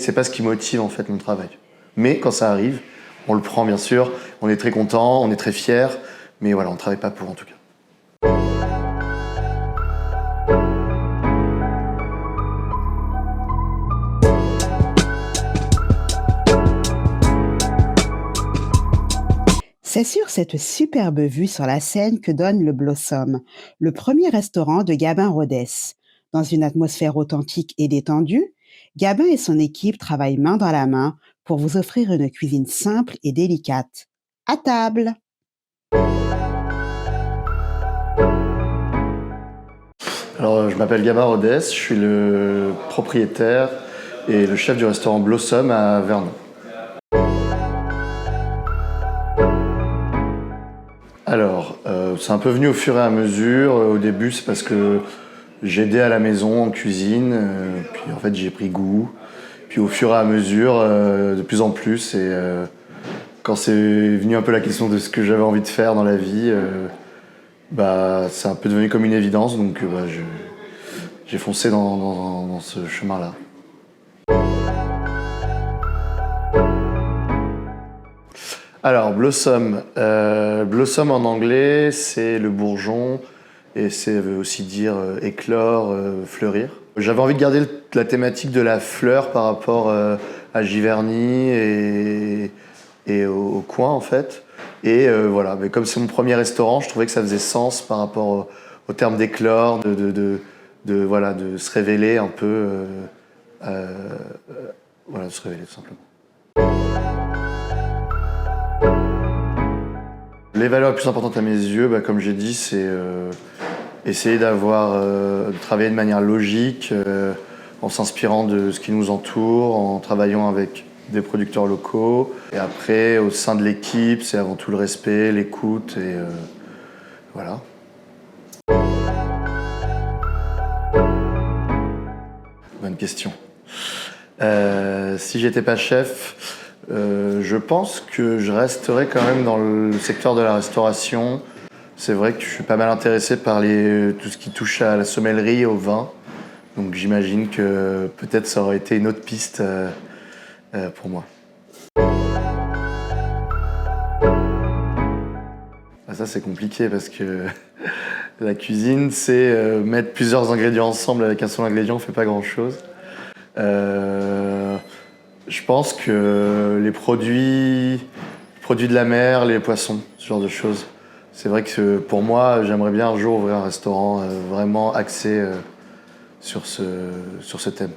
c'est pas ce qui motive en fait mon travail. Mais quand ça arrive, on le prend bien sûr, on est très content, on est très fier, mais voilà, on ne travaille pas pour en tout cas. C'est sur cette superbe vue sur la Seine que donne le Blossom, le premier restaurant de Gabin Rodès. Dans une atmosphère authentique et détendue, Gabin et son équipe travaillent main dans la main pour vous offrir une cuisine simple et délicate. À table! Alors, je m'appelle Gabin Rodès, je suis le propriétaire et le chef du restaurant Blossom à Vernon. Alors, c'est un peu venu au fur et à mesure. Au début, c'est parce que j'aidais à la maison en cuisine, puis en fait j'ai pris goût. Puis au fur et à mesure, de plus en plus, et quand c'est venu un peu la question de ce que j'avais envie de faire dans la vie, c'est un peu devenu comme une évidence, donc j'ai foncé dans ce chemin-là. Alors, Blossom. Blossom en anglais, c'est le bourgeon et ça veut aussi dire éclore, fleurir. J'avais envie de garder la thématique de la fleur par rapport à Giverny et au coin en fait. Et voilà, mais comme c'est mon premier restaurant, je trouvais que ça faisait sens par rapport au terme d'éclore, de se révéler un peu. Voilà, de se révéler tout simplement. Les valeurs les plus importantes à mes yeux, comme j'ai dit, c'est essayer de travailler de manière logique, en s'inspirant de ce qui nous entoure, en travaillant avec des producteurs locaux. Et après, au sein de l'équipe, c'est avant tout le respect, l'écoute et voilà. Bonne question. Si j'étais pas chef, je pense que je resterais quand même dans le secteur de la restauration. C'est vrai que je suis pas mal intéressé par tout ce qui touche à la sommellerie et au vin. Donc j'imagine que peut-être ça aurait été une autre piste pour moi. Ça c'est compliqué parce que la cuisine c'est mettre plusieurs ingrédients ensemble avec un seul ingrédient, on fait pas grand-chose. Je pense que les produits de la mer, les poissons, ce genre de choses. C'est vrai que pour moi, j'aimerais bien un jour ouvrir un restaurant vraiment axé sur ce thème.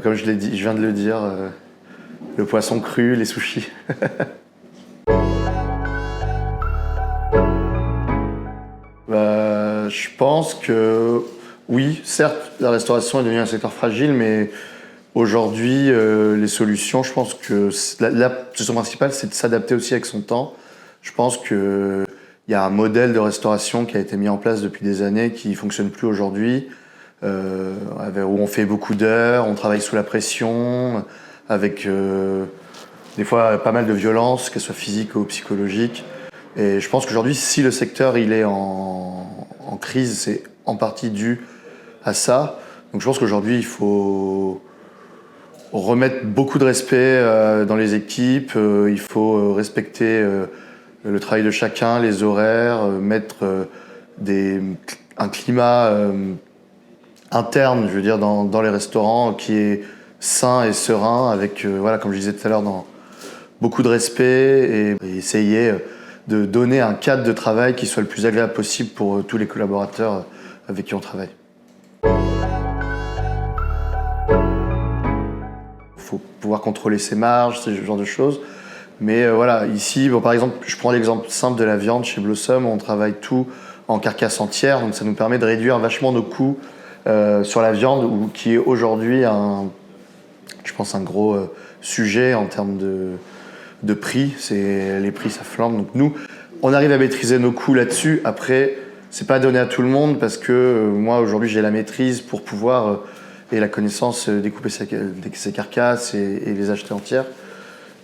Comme je viens de le dire, le poisson cru, les sushis. Je pense que oui, certes, la restauration est devenue un secteur fragile, mais aujourd'hui, les solutions, je pense que la solution principale, c'est de s'adapter aussi avec son temps. Je pense qu'il y a un modèle de restauration qui a été mis en place depuis des années qui ne fonctionne plus aujourd'hui, où on fait beaucoup d'heures, on travaille sous la pression, avec des fois pas mal de violence, qu'elle soit physique ou psychologique. Et je pense qu'aujourd'hui, si le secteur il est en crise, c'est en partie dû à ça. Donc je pense qu'aujourd'hui, il faut remettre beaucoup de respect dans les équipes. Il faut respecter le travail de chacun, les horaires, mettre un climat interne, je veux dire, dans les restaurants qui est sain et serein, avec, comme je disais tout à l'heure, beaucoup de respect et essayer de donner un cadre de travail qui soit le plus agréable possible pour tous les collaborateurs avec qui on travaille. Il faut pouvoir contrôler ses marges, ce genre de choses. Mais ici, par exemple, je prends l'exemple simple de la viande chez Blossom, on travaille tout en carcasse entière, donc ça nous permet de réduire vachement nos coûts sur la viande, qui est aujourd'hui je pense, un gros sujet en termes de prix. Les prix, ça flambe. Donc nous, on arrive à maîtriser nos coûts là-dessus. Après, c'est pas donné à tout le monde parce que moi, aujourd'hui, j'ai la maîtrise pour pouvoir et la connaissance découper ces carcasses et les acheter entières.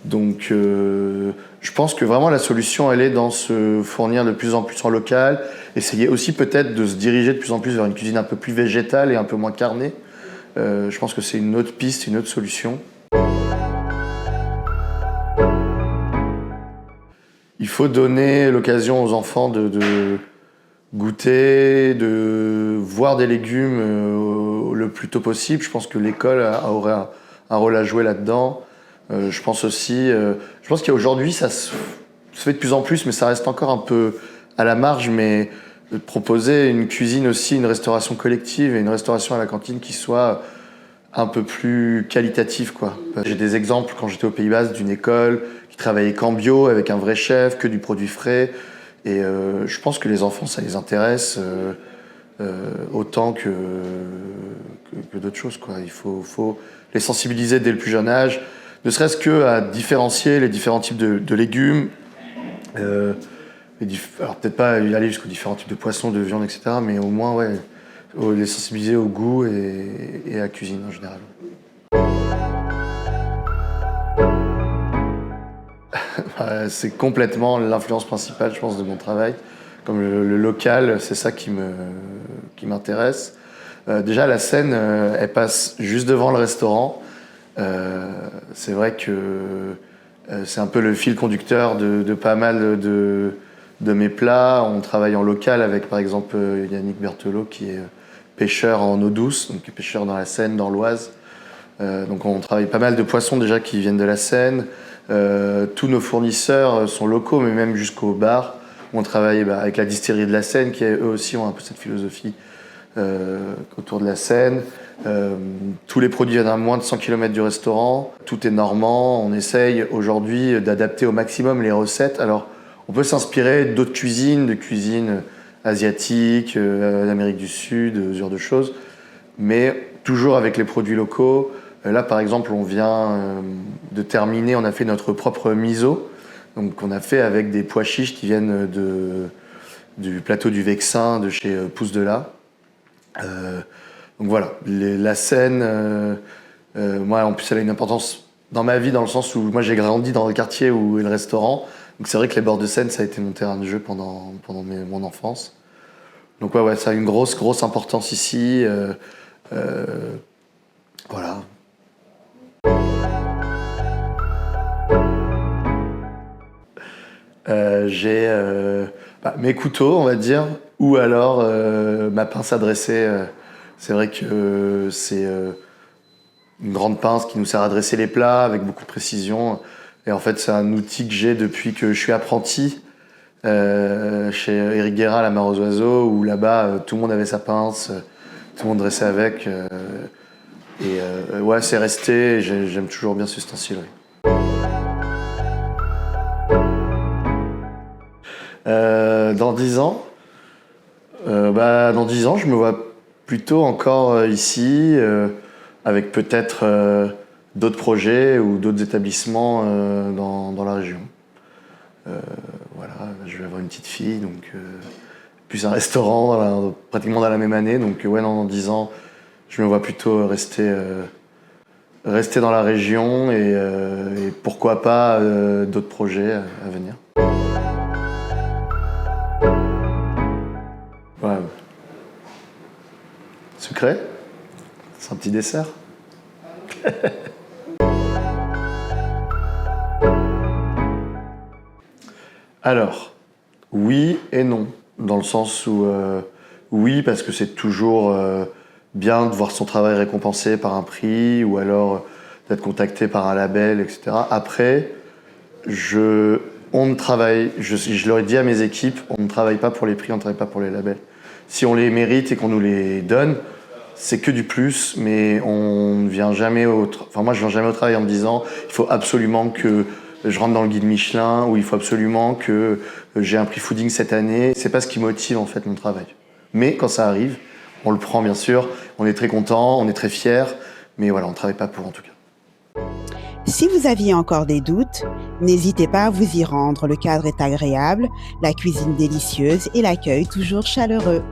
Donc, je pense que vraiment la solution, elle est dans se fournir de plus en plus en local, essayer aussi peut-être de se diriger de plus en plus vers une cuisine un peu plus végétale et un peu moins carnée. Je pense que c'est une autre piste, une autre solution. Il faut donner l'occasion aux enfants de goûter, de voir des légumes le plus tôt possible. Je pense que l'école aurait un rôle à jouer là-dedans. Je pense aussi, je pense qu'aujourd'hui ça se fait de plus en plus, mais ça reste encore un peu à la marge, mais de proposer une cuisine aussi, une restauration collective et une restauration à la cantine qui soit un peu plus qualitative, quoi. J'ai des exemples quand j'étais au Pays Basque d'une école qui travaillait qu'en bio, avec un vrai chef, que du produit frais. Et je pense que les enfants, ça les intéresse autant que d'autres choses, quoi. Il faut les sensibiliser dès le plus jeune âge, ne serait-ce qu'à différencier les différents types de légumes. Alors peut-être pas aller jusqu'aux différents types de poissons, de viande, etc. Mais au moins, ouais, les sensibiliser au goût et à la cuisine en général. C'est complètement l'influence principale, je pense, de mon travail. Comme le local, c'est ça qui m'intéresse. Déjà, la scène, elle passe juste devant le restaurant. C'est vrai que c'est un peu le fil conducteur de pas mal de mes plats. On travaille en local avec, par exemple, Yannick Berthelot, qui est pêcheur en eau douce, donc pêcheur dans la Seine, dans l'Oise. Donc on travaille pas mal de poissons déjà qui viennent de la Seine. Tous nos fournisseurs sont locaux, mais même jusqu'au bar. On travaille avec la distillerie de la Seine, qui eux aussi ont un peu cette philosophie autour de la Seine. Tous les produits viennent à moins de 100 km du restaurant. Tout est normand. On essaye aujourd'hui d'adapter au maximum les recettes. Alors, on peut s'inspirer d'autres cuisines, de cuisine asiatique, d'Amérique du Sud, ce genre de choses, mais toujours avec les produits locaux. Là, par exemple, on vient de terminer, on a fait notre propre miso, donc on a fait avec des pois chiches qui viennent du plateau du Vexin, de chez Pousse de là. Donc voilà, la Seine, moi en plus elle a une importance dans ma vie, dans le sens où moi j'ai grandi dans le quartier où est le restaurant. Donc c'est vrai que les bords de Seine, ça a été mon terrain de jeu pendant mon enfance. Donc ouais, ça a une grosse importance ici. Voilà. J'ai mes couteaux, on va dire, ou alors ma pince à dresser. C'est vrai que c'est une grande pince qui nous sert à dresser les plats avec beaucoup de précision. Et en fait, c'est un outil que j'ai depuis que je suis apprenti chez Éric Guérin à la Mare aux Oiseaux, où là-bas, tout le monde avait sa pince, tout le monde dressait avec. Ouais, c'est resté, et j'aime toujours bien ce ustensile. Oui. Dans 10 ans, dans 10 ans, je me vois plutôt encore ici, avec peut-être d'autres projets ou d'autres établissements dans la région. Voilà, je vais avoir une petite fille, donc plus un restaurant pratiquement dans la même année. Donc ouais, dans 10 ans, je me vois plutôt rester dans la région et pourquoi pas d'autres projets à venir. Ouais. Secret? C'est un petit dessert. Alors, oui et non, dans le sens où oui, parce que c'est toujours bien de voir son travail récompensé par un prix ou alors d'être contacté par un label, etc. Après, je leur ai dit à mes équipes, on ne travaille pas pour les prix, on ne travaille pas pour les labels. Si on les mérite et qu'on nous les donne, c'est que du plus, mais on ne vient jamais moi, je viens jamais au travail en me disant il faut absolument que je rentre dans le guide Michelin ou il faut absolument que j'ai un prix fooding cette année. C'est pas ce qui motive en fait mon travail. Mais quand ça arrive, on le prend bien sûr, on est très content, on est très fiers, mais voilà, on ne travaille pas pour en tout cas. Si vous aviez encore des doutes, n'hésitez pas à vous y rendre. Le cadre est agréable, la cuisine délicieuse et l'accueil toujours chaleureux.